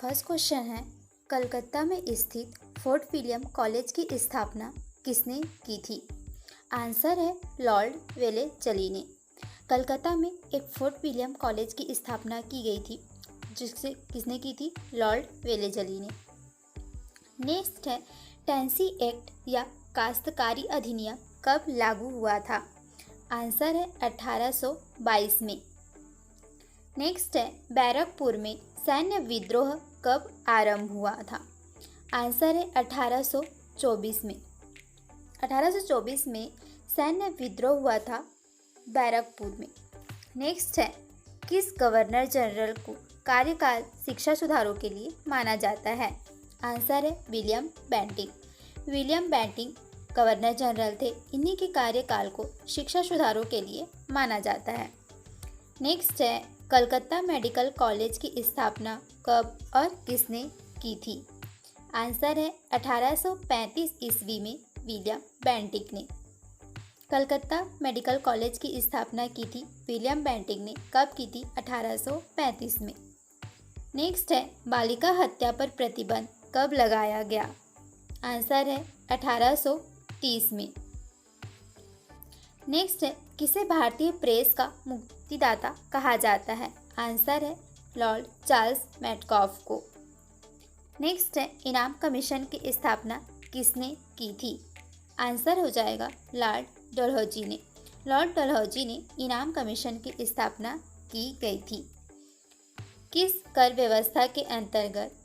First question है, कलकत्ता में स्थित फोर्ट विलियम कॉलेज की स्थापना किसने की थी? आंसर है लॉर्ड वेलेजली ने। कलकत्ता में एक फोर्ट विलियम कॉलेज की स्थापना की गई थी, जिसे किसने की थी? लॉर्ड वेलेजली ने। नेक्स्ट है, टेंसी एक्ट या काश्तकारी अधिनियम कब लागू हुआ था? आंसर है 1822 में। नेक्स्ट है, बैरकपुर में सैन्य विद्रोह कब आरंभ हुआ था? आंसर है 1824 में। 1824 में सैन्य विद्रोह हुआ था बैरकपुर में। नेक्स्ट है, किस गवर्नर जनरल को कार्यकाल शिक्षा सुधारों के लिए माना जाता है? आंसर है William Bentinck. William Bentinck governor general थे, इन्हीं के कार्यकाल को शिक्षा सुधारों के लिए माना जाता है। नेक्स्ट है, कलकत्ता मेडिकल कॉलेज की स्थापना कब और किसने की थी? आंसर है 1835 ईस्वी में विलियम बेंटिक ने। कलकत्ता मेडिकल कॉलेज की स्थापना की थी विलियम बेंटिक ने। कब की थी? 1835 में। नेक्स्ट है, बालिका हत्या पर प्रतिबंध कब लगाया गया? आंसर है 1830 में। नेक्स्ट है, किसे भारतीय प्रेस का मुक्तिदाता कहा जाता है? आंसर है लॉर्ड चार्ल्स मेटकॉफ को। नेक्स्ट है, इनाम कमीशन की स्थापना किसने की थी? आंसर हो जाएगा लॉर्ड डलहौजी ने। लॉर्ड डलहौजी ने इनाम कमीशन की स्थापना की गई थी। किस कर व्यवस्था के अंतर्गत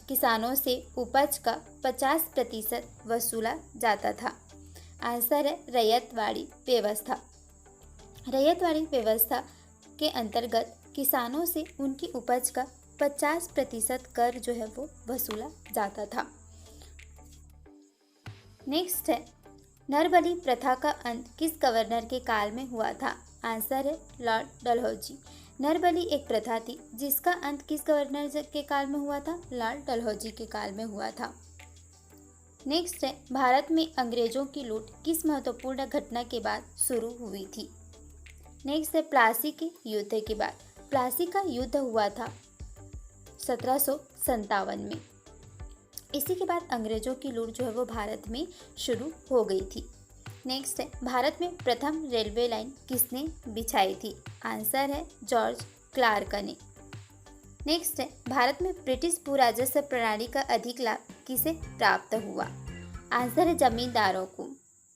किसानों से उपज का 50% वसूला जाता था? आंसर है रैयतवाड़ी व्यवस्था। रैयतवाड़ी व्यवस्था के अंतर्गत किसानों से उनकी उपज का 50% कर जो है वो वसूला जाता था। नेक्स्ट है, नरबली प्रथा का अंत किस गवर्नर के काल में हुआ था? आंसर है लॉर्ड डलहौजी। नरबली एक प्रथा थी जिसका अंत किस गवर्नर के काल में हुआ था? लॉर्ड डलहौजी के काल में हुआ था। नेक्स्ट है, भारत में अंग्रेजों की लूट किस महत्वपूर्ण घटना के बाद शुरू हुई थी? नेक्स्ट है, प्लासी के युद्ध के बाद। प्लासी का युद्ध हुआ था 1757 में। इसी के बाद अंग्रेजों की लूट जो है वो भारत में शुरू हो गई थी। नेक्स्ट है, भारत में प्रथम रेलवे लाइन किसने बिछाई थी? आंसर है जॉर्ज क्लार्क ने। नेक्स्ट है, भारत में ब्रिटिश भू राजस्व प्रणाली का अधिक लाभ किसे प्राप्त हुआ? आंसर है जमींदारों को।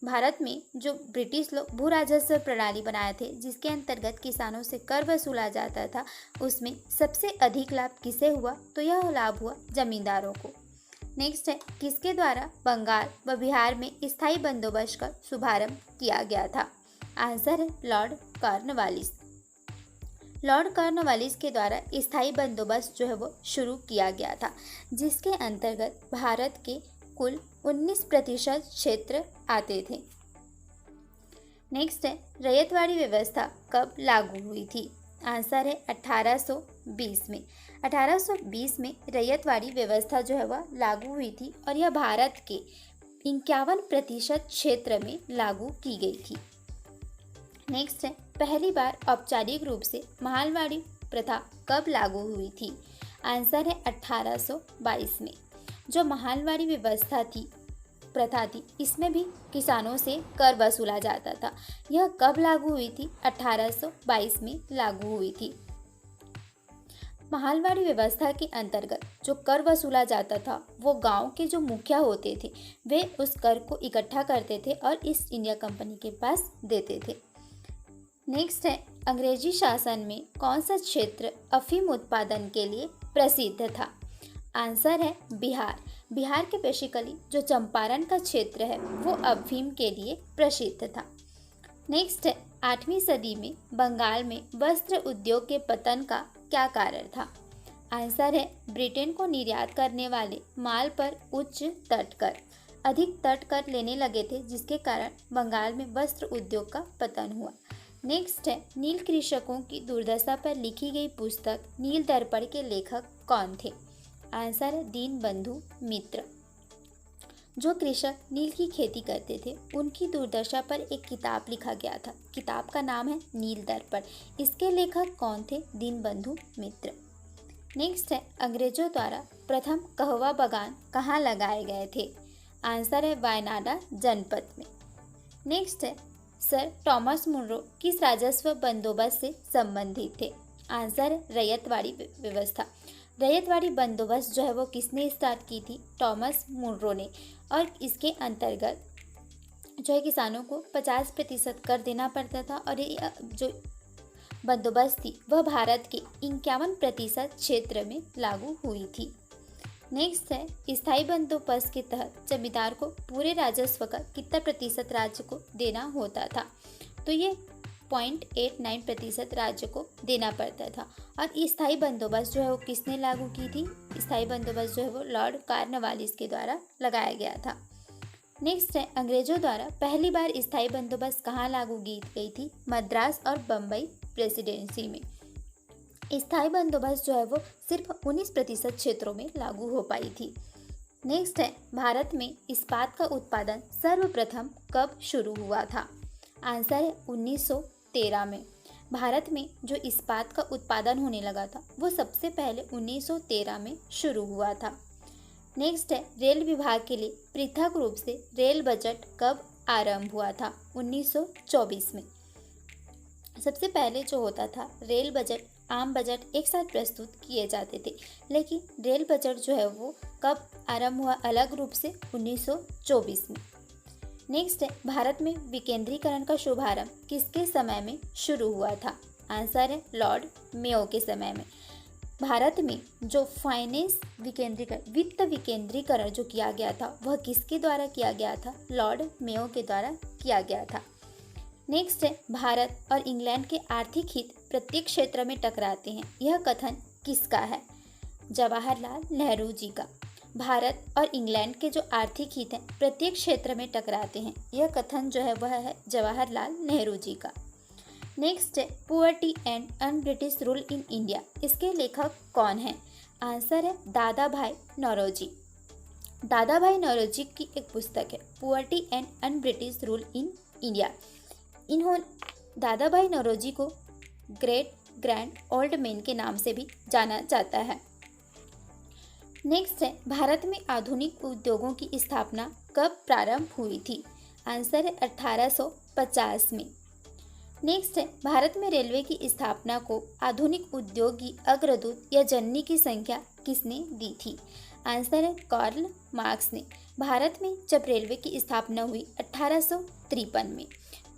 भारत में जो ब्रिटिश लोग भू राजस्व प्रणाली बनाए थे, जिसके अंतर्गत किसानों से कर वसूला जाता था, उसमें सबसे अधिक लाभ किसे हुआ? तो यह लाभ हुआ जमींदारों को। नेक्स्ट है, किसके द्वारा बंगाल व बिहार में स्थायी बंदोबस्त का शुभारंभ किया गया था? आंसर है लॉर्ड कॉर्नवालिस। लॉर्ड कॉर्नवालिस के द्वारा स्थायी बंदोबस्त जो है वो शुरू किया गया था, जिसके अंतर्गत भारत के कुल 19% क्षेत्र आते थे। नेक्स्ट है, रैयतवाड़ी व्यवस्था कब लागू हुई थी? आंसर है 1820 में। 1820 में रैयतवाड़ी व्यवस्था जो है वह लागू हुई थी और यह भारत के 51% क्षेत्र में लागू की गई थी। नेक्स्ट है, पहली बार औपचारिक रूप से महलवाड़ी प्रथा कब लागू हुई थी? आंसर है 1822 में। जो महलवाड़ी व्यवस्था थी, प्रथा थी, इसमें भी किसानों से कर वसूला जाता था। यह कब लागू हुई थी? 1822 में लागू हुई थी। महलवाड़ी व्यवस्था के अंतर्गत जो कर वसूला जाता था, वो गांव के जो मुखिया होते थे, वे उस कर को इकट्ठा करते थे और ईस्ट इंडिया कंपनी के पास देते थे। नेक्स्ट है, अंग्रेजी शासन में कौन सा क्षेत्र अफीम उत्पादन के लिए प्रसिद्ध था? आंसर है बिहार। बिहार के बेसिकली जो चंपारण का क्षेत्र है वो अफीम के लिए प्रसिद्ध था। नेक्स्ट है, 8वीं सदी में बंगाल में वस्त्र उद्योग के पतन का क्या कारण था? आंसर है ब्रिटेन को निर्यात करने वाले माल पर उच्च तट कर, अधिक तट कर लेने लगे थे, जिसके कारण बंगाल में वस्त्र उद्योग का पतन हुआ। नेक्स्ट है, नील कृषकों की दुर्दशा पर लिखी गई पुस्तक नील दर्पण के लेखक कौन थे? आंसर है दीनबंधु मित्र। जो कृषक नील की खेती करते थे, उनकी दुर्दशा पर एक किताब लिखा गया था। किताब का नाम है नील दर्पण। इसके लेखक कौन थे? दीनबंधु मित्र। नेक्स्ट है अंग्रेजों द्वारा प्रथम कहवा बागान कहाँ लगाए गए थे? आंसर है वायनाड जनपद में। नेक्स्ट है सर टॉमस मुनरो किस राजस्व बंदोबस्त से संबंधित थे? आंसर है रैयतवाड़ी व्यवस्था। रैयतवाड़ी बंदोबस्त जो है वो किसने स्टार्ट की थी? टॉमस मुनरो ने। और इसके अंतर्गत जो है किसानों को 50% कर देना पड़ता था और ये जो बंदोबस्त थी वह भारत के 51% क्षेत्र में लागू हुई थी। नेक्स्ट है स्थायी बंदोबस्त के तहत जमींदार को पूरे राजस्व का कितना प्रतिशत राज्य को देना होता था? तो ये 0.89% राज्य को देना पड़ता था। और स्थायी बंदोबस्त जो है वो किसने लागू की थी? स्थायी बंदोबस्त जो है वो लॉर्ड कॉर्नवालिस के द्वारा लगाया गया था। नेक्स्ट है अंग्रेजों द्वारा पहली बार स्थायी बंदोबस्त कहाँ लागू की गई थी? मद्रास और बम्बई प्रेसिडेंसी में। स्थायी बंदोबस्त जो है वो सिर्फ 19% क्षेत्रों में लागू हो पाई थी। नेक्स्ट है भारत में इस्पात का उत्पादन सर्वप्रथम कब शुरू हुआ था? आंसर है 1913 में। भारत में जो इस्पात का उत्पादन होने लगा था वो सबसे पहले 1913 में शुरू हुआ था। नेक्स्ट है रेल विभाग के लिए पृथक रूप से रेल बजट कब आरंभ हुआ था? 1924 में। सबसे पहले जो होता था रेल बजट आम बजट एक साथ प्रस्तुत किए जाते थे, लेकिन रेल बजट जो है वो कब आरंभ हुआ अलग रूप से? 1924 में। नेक्स्ट है भारत में विकेंद्रीकरण का शुभारंभ किसके समय में शुरू हुआ था? आंसर है लॉर्ड मेयो के समय में। भारत में जो फाइनेंस विकेंद्रीकरण वित्त विकेंद्रीकरण जो किया गया था वह किसके द्वारा किया गया था? लॉर्ड मेयो के द्वारा किया गया था। नेक्स्ट है भारत और इंग्लैंड के आर्थिक हित प्रत्येक क्षेत्र में टकराते हैं, यह कथन किसका है? जवाहरलाल नेहरू जी का। भारत और इंग्लैंड के जो आर्थिक हित हैं प्रत्येक क्षेत्र में टकराते हैं, यह कथन जो है वह है जवाहरलाल नेहरू जी का। नेक्स्ट है poverty and un British rule in India, इसके लेखक कौन हैं? आंसर है दादा भाई नौरोजी। दादा भाई नौरोजी की एक पुस्तक है poverty and un British rule in India. दादा भाई नौरोजी को ग्रेट ग्रैंड ओल्ड मैन के नाम से भी जाना जाता है। नेक्स्ट है भारत में आधुनिक उद्योगों की स्थापना कब प्रारंभ हुई थी? आंसर है 1850 में। नेक्स्ट है भारत में रेलवे की स्थापना को आधुनिक उद्योग की अग्रदूत या जननी की संख्या किसने दी थी? आंसर है कार्ल मार्क्स ने। भारत में जब रेलवे की स्थापना हुई 1853 में,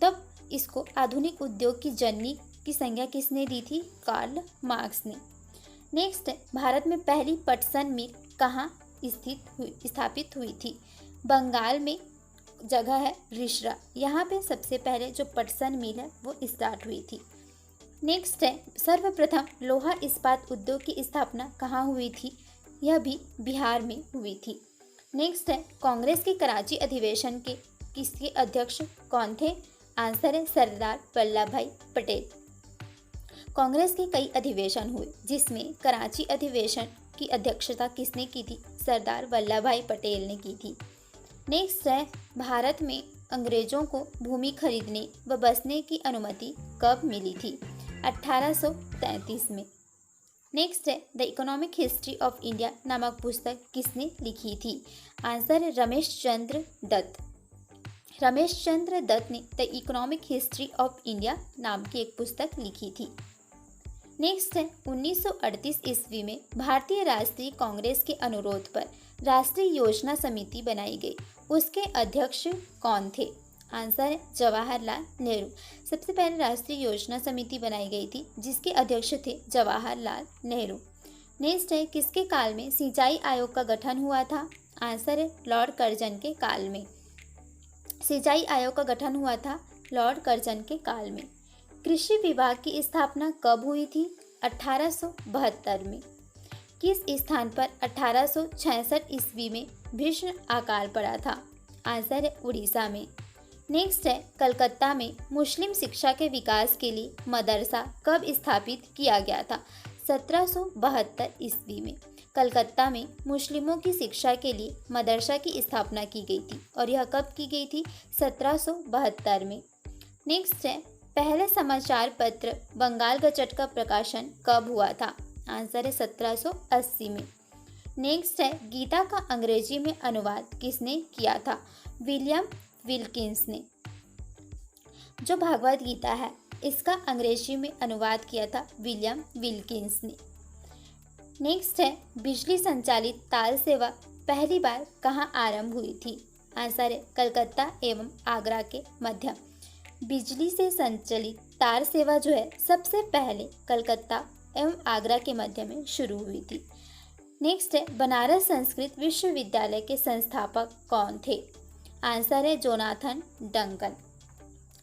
तब इसको आधुनिक उद्योग की जननी की संज्ञा किसने दी थी? कार्ल मार्क्स ने। नेक्स्ट है भारत में पहली पटसन मिल कहाँ स्थापित हुई थी? बंगाल में जगह है रिश्रा, यहाँ पे सबसे पहले जो पटसन मिल है वो स्टार्ट हुई थी। नेक्स्ट है सर्वप्रथम लोहा इस्पात उद्योग की स्थापना कहाँ हुई थी? यह भी बिहार में हुई थी। नेक्स्ट है कांग्रेस के कराची अधिवेशन के किसके अध्यक्ष कौन थे? आंसर है सरदार वल्लभ भाई पटेल। कांग्रेस के कई अधिवेशन हुए जिसमें कराची अधिवेशन की अध्यक्षता किसने की थी? सरदार वल्लभ भाई पटेल ने की थी। नेक्स्ट है भारत में अंग्रेजों को भूमि खरीदने व बसने की अनुमति कब मिली थी? 1833 में। नेक्स्ट है the economic history of India नामक पुस्तक किसने लिखी थी? आंसर है रमेश चंद्र दत्त। रमेश चंद्र दत्त ने the economic history of India नाम की एक पुस्तक लिखी थी। नेक्स्ट है 1938 ईस्वी में भारतीय राष्ट्रीय कांग्रेस के अनुरोध पर राष्ट्रीय योजना समिति बनाई गई, उसके अध्यक्ष कौन थे? आंसर है जवाहरलाल नेहरू। सबसे पहले राष्ट्रीय योजना समिति बनाई गई थी जिसके अध्यक्ष थे जवाहरलाल नेहरू। नेक्स्ट है किसके काल में सिंचाई आयोग का गठन हुआ था? आंसर है लॉर्ड कर्जन के काल में। सिंचाई आयोग का गठन हुआ था लॉर्ड कर्जन के काल में। कृषि विभाग की स्थापना कब हुई थी? 1872 में। किस स्थान पर 1866 ईस्वी में भीषण अकाल पड़ा था? आंसर है उड़ीसा में। नेक्स्ट है कलकत्ता में मुस्लिम शिक्षा के विकास के लिए मदरसा कब स्थापित किया गया था? 1772 ईस्वी में। कलकत्ता में मुस्लिमों की शिक्षा के लिए मदरसा की स्थापना की गई थी और यह कब की गई थी? 1772 में। नेक्स्ट है पहले समाचार पत्र बंगाल गजट का प्रकाशन कब हुआ था? आंसर है 1780 में। नेक्स्ट है, गीता का अंग्रेजी में अनुवाद किसने किया था? विलियम विल्किंस ने। जो भागवत गीता है इसका अंग्रेजी में अनुवाद किया था विलियम विल्किंस ने। नेक्स्ट है, बिजली संचालित तार सेवा पहली बार कहाँ आरंभ हुई थी? आंसर है कलकत्ता एवं आगरा के मध्य। बिजली से संचालित तार सेवा जो है सबसे पहले कलकत्ता एवं आगरा के मध्य में शुरू हुई थी। नेक्स्ट है, बनारस संस्कृत विश्वविद्यालय के संस्थापक कौन थे? आंसर है जोनाथन डंकन।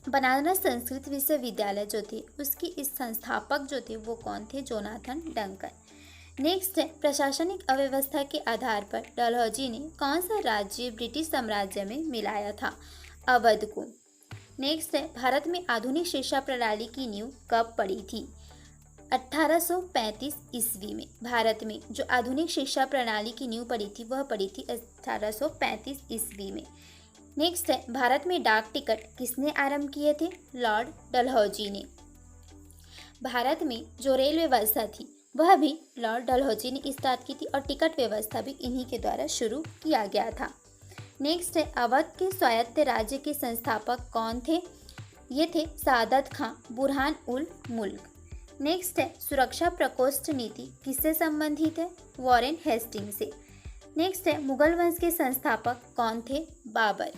बनारस संस्कृत विश्वविद्यालय जो थे उसकी इस संस्थापक जो थे वो कौन थे? Jonathan Duncan. नेक्स्ट है, प्रशासनिक अव्यवस्था के आधार पर डलहौजी ने कौन सा राज्य ब्रिटिश साम्राज्य में मिलाया था? अवध को। नेक्स्ट है, भारत में आधुनिक शिक्षा प्रणाली की नींव कब पड़ी थी? 1835 ईस्वी में। भारत में जो आधुनिक शिक्षा प्रणाली की नींव पड़ी थी वह पड़ी थी 1835 ईस्वी में। नेक्स्ट है, भारत में डाक टिकट किसने आरंभ किए थे? लॉर्ड डलहौजी ने। भारत में जो रेल व्यवस्था थी वह भी लॉर्ड डलहौजी ने स्टार्ट की थी और टिकट व्यवस्था भी इन्हीं के द्वारा शुरू किया गया था। नेक्स्ट है, अवध के स्वायत्त राज्य के संस्थापक कौन थे? ये थे सादत खां बुरहान उल मुल्क। नेक्स्ट है, सुरक्षा प्रकोष्ठ नीति किससे संबंधित है? वॉरेन हेस्टिंग से। नेक्स्ट है, मुगल वंश के संस्थापक कौन थे? बाबर।